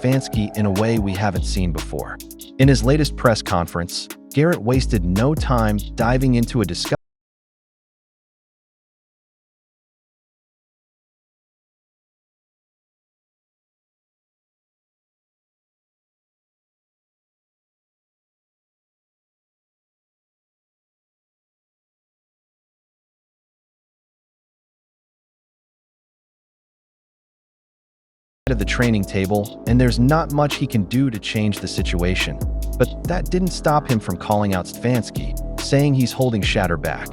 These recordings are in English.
Stefanski in a way we haven't seen before. In his latest press conference, Garrett wasted no time diving into a discussion of the training table, and there's not much he can do to change the situation. But that didn't stop him from calling out Stefanski, saying he's holding Shedeur back.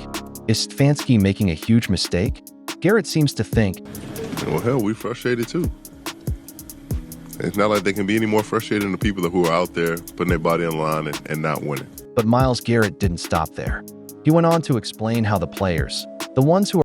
Is Stefanski making a huge mistake? Garrett seems to think, well, hell, we frustrated too. It's not like they can be any more frustrated than the people who are out there putting their body on the line and not winning. but Myles Garrett didn't stop there. He went on to explain how the players, the ones who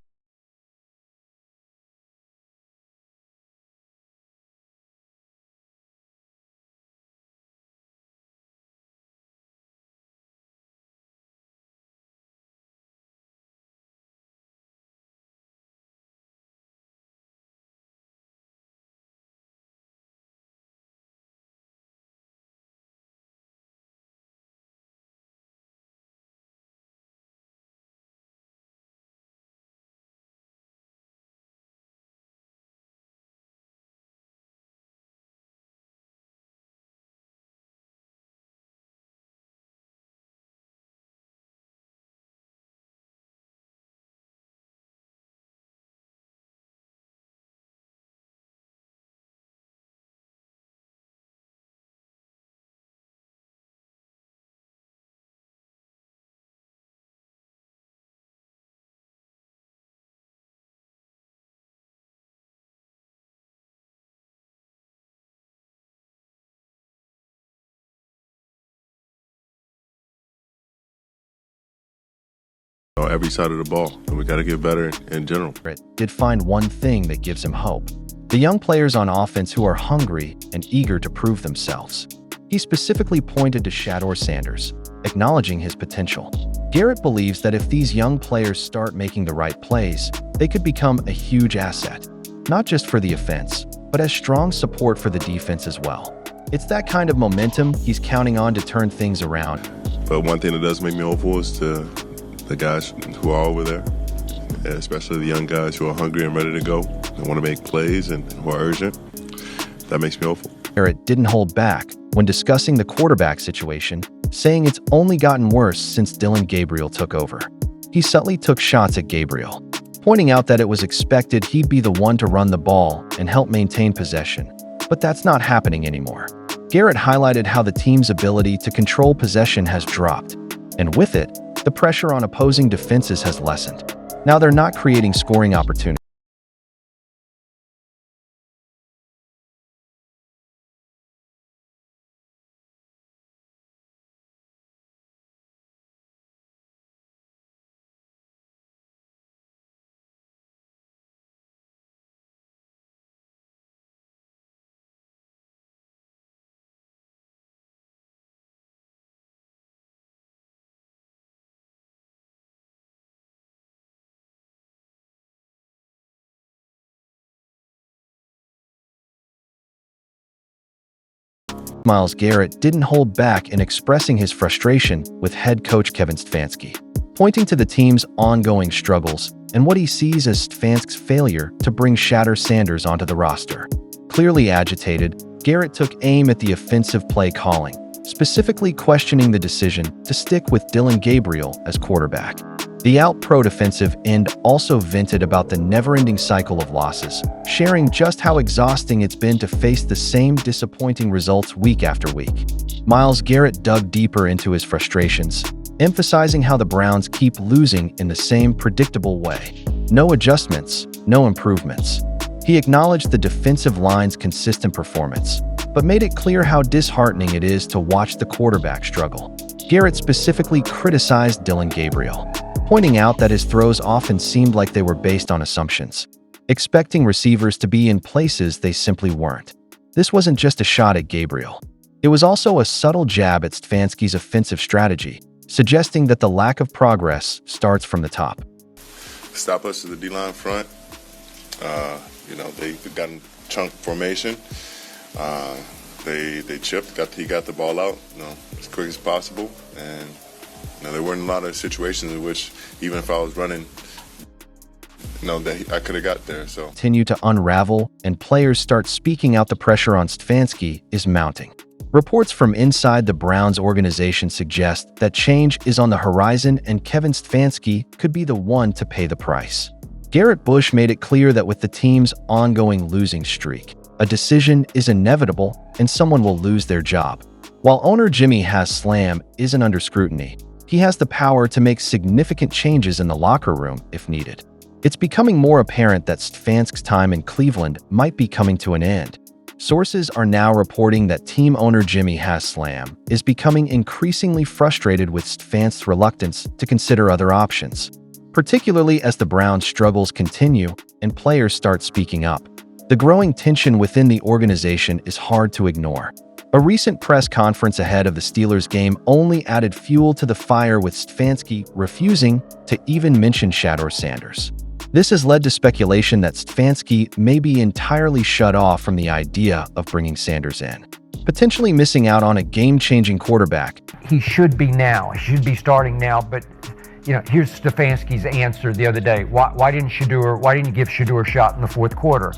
On every side of the ball, and we got to get better in general. did find one thing that gives him hope: the young players on offense who are hungry and eager to prove themselves. He specifically pointed to Shedeur Sanders, acknowledging his potential. Garrett believes that if these young players start making the right plays, they could become a huge asset, not just for the offense, but as strong support for the defense as well. It's that kind of momentum he's counting on to turn things around. But one thing that does make me hopeful is the guys who are over there, especially the young guys who are hungry and ready to go and want to make plays and who are urgent. That makes me hopeful. Garrett didn't hold back when discussing the quarterback situation, saying it's only gotten worse since Dillon Gabriel took over. He subtly took shots at Gabriel, pointing out that it was expected he'd be the one to run the ball and help maintain possession. But that's not happening anymore. Garrett highlighted how the team's ability to control possession has dropped, and with it, the pressure on opposing defenses has lessened. Now they're not creating scoring opportunities. Myles Garrett didn't hold back in expressing his frustration with head coach Kevin Stefanski, pointing to the team's ongoing struggles and what he sees as Stefanski's failure to bring Shedeur Sanders onto the roster. Clearly agitated, Garrett took aim at the offensive play calling, specifically questioning the decision to stick with Dillon Gabriel as quarterback. The out-pro defensive end also vented about the never-ending cycle of losses, sharing just how exhausting it's been to face the same disappointing results week after week. Myles Garrett dug deeper into his frustrations, emphasizing how the Browns keep losing in the same predictable way. No adjustments, no improvements. He acknowledged the defensive line's consistent performance, but made it clear how disheartening it is to watch the quarterback struggle. Garrett specifically criticized Dillon Gabriel, pointing out that his throws often seemed like they were based on assumptions, expecting receivers to be in places they simply weren't. This wasn't just a shot at Gabriel. It was also a subtle jab at Stefanski's offensive strategy, suggesting that the lack of progress starts from the top. Stop us to the D-line front. They've gotten chunk formation. They chipped, he got the ball out, as quick as possible, and there weren't a lot of situations in which, even if I was running, that I could have got there. So continue to unravel, and players start speaking out. The pressure on Stefanski is mounting. Reports from inside the Browns organization suggest that change is on the horizon, and Kevin Stefanski could be the one to pay the price. Garrett Bush made it clear that with the team's ongoing losing streak, a decision is inevitable and someone will lose their job. While owner Jimmy Haslam isn't under scrutiny, he has the power to make significant changes in the locker room if needed. It's becoming more apparent that Stefanski's time in Cleveland might be coming to an end. Sources are now reporting that team owner Jimmy Haslam is becoming increasingly frustrated with Stefanski's reluctance to consider other options, particularly as the Browns' struggles continue and players start speaking up. The growing tension within the organization is hard to ignore. A recent press conference ahead of the Steelers game only added fuel to the fire, with Stefanski refusing to even mention Shedeur Sanders. This has led to speculation that Stefanski may be entirely shut off from the idea of bringing Sanders in, potentially missing out on a game-changing quarterback. He should be now. He should be starting now, but here's Stefanski's answer the other day. Why didn't you give Shedeur a shot in the fourth quarter?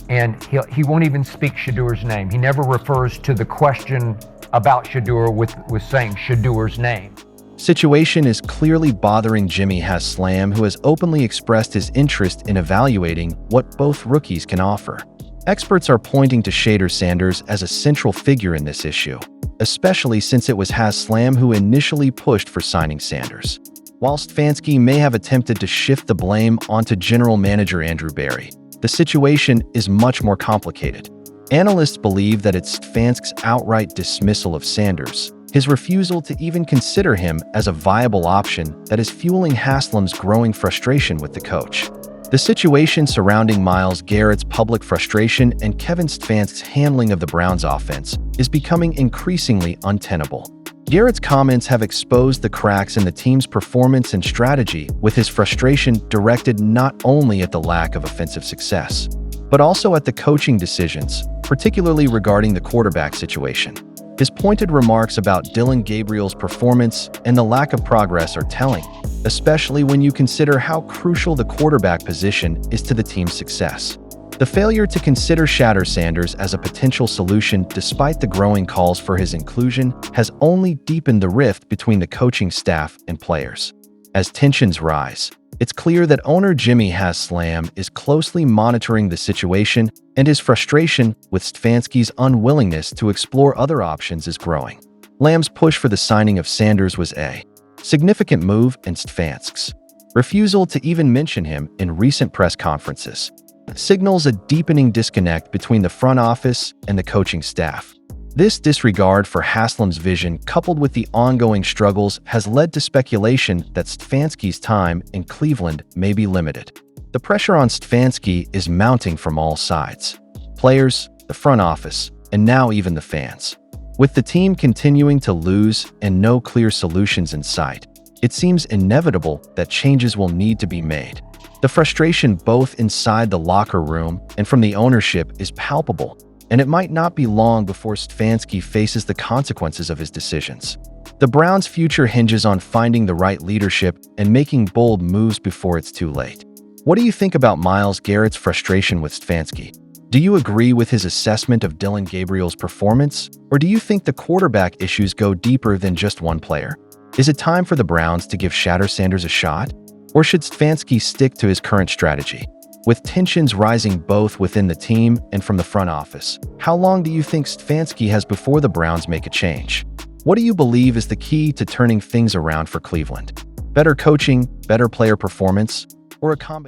And he won't even speak Shedeur's name. He never refers to the question about Shedeur with saying Shedeur's name. Situation is clearly bothering Jimmy Haslam, who has openly expressed his interest in evaluating what both rookies can offer. Experts are pointing to Shedeur Sanders as a central figure in this issue, especially since it was Haslam who initially pushed for signing Sanders. While Stefanski may have attempted to shift the blame onto general manager Andrew Berry, the situation is much more complicated. Analysts believe that it's Stefanski's outright dismissal of Sanders, his refusal to even consider him as a viable option, that is fueling Haslam's growing frustration with the coach. The situation surrounding Myles Garrett's public frustration and Kevin Stefanski's handling of the Browns' offense is becoming increasingly untenable. Garrett's comments have exposed the cracks in the team's performance and strategy, with his frustration directed not only at the lack of offensive success, but also at the coaching decisions, particularly regarding the quarterback situation. His pointed remarks about Dillon Gabriel's performance and the lack of progress are telling, especially when you consider how crucial the quarterback position is to the team's success. The failure to consider Shedeur Sanders as a potential solution, despite the growing calls for his inclusion, has only deepened the rift between the coaching staff and players. As tensions rise, it's clear that owner Jimmy Haslam is closely monitoring the situation, and his frustration with Stefanski's unwillingness to explore other options is growing. Lamb's push for the signing of Sanders was a significant move, and Stefanski's refusal to even mention him in recent press conferences signals a deepening disconnect between the front office and the coaching staff. This disregard for Haslam's vision, coupled with the ongoing struggles, has led to speculation that Stefanski's time in Cleveland may be limited. The pressure on Stefanski is mounting from all sides: players, the front office, and now even the fans. With the team continuing to lose and no clear solutions in sight, it seems inevitable that changes will need to be made. The frustration both inside the locker room and from the ownership is palpable, and it might not be long before Stefanski faces the consequences of his decisions. The Browns' future hinges on finding the right leadership and making bold moves before it's too late. What do you think about Myles Garrett's frustration with Stefanski? Do you agree with his assessment of Dillon Gabriel's performance, or do you think the quarterback issues go deeper than just one player? Is it time for the Browns to give Shedeur Sanders a shot? Or should Stefanski stick to his current strategy? With tensions rising both within the team and from the front office, how long do you think Stefanski has before the Browns make a change? What do you believe is the key to turning things around for Cleveland? Better coaching, better player performance, or a combination?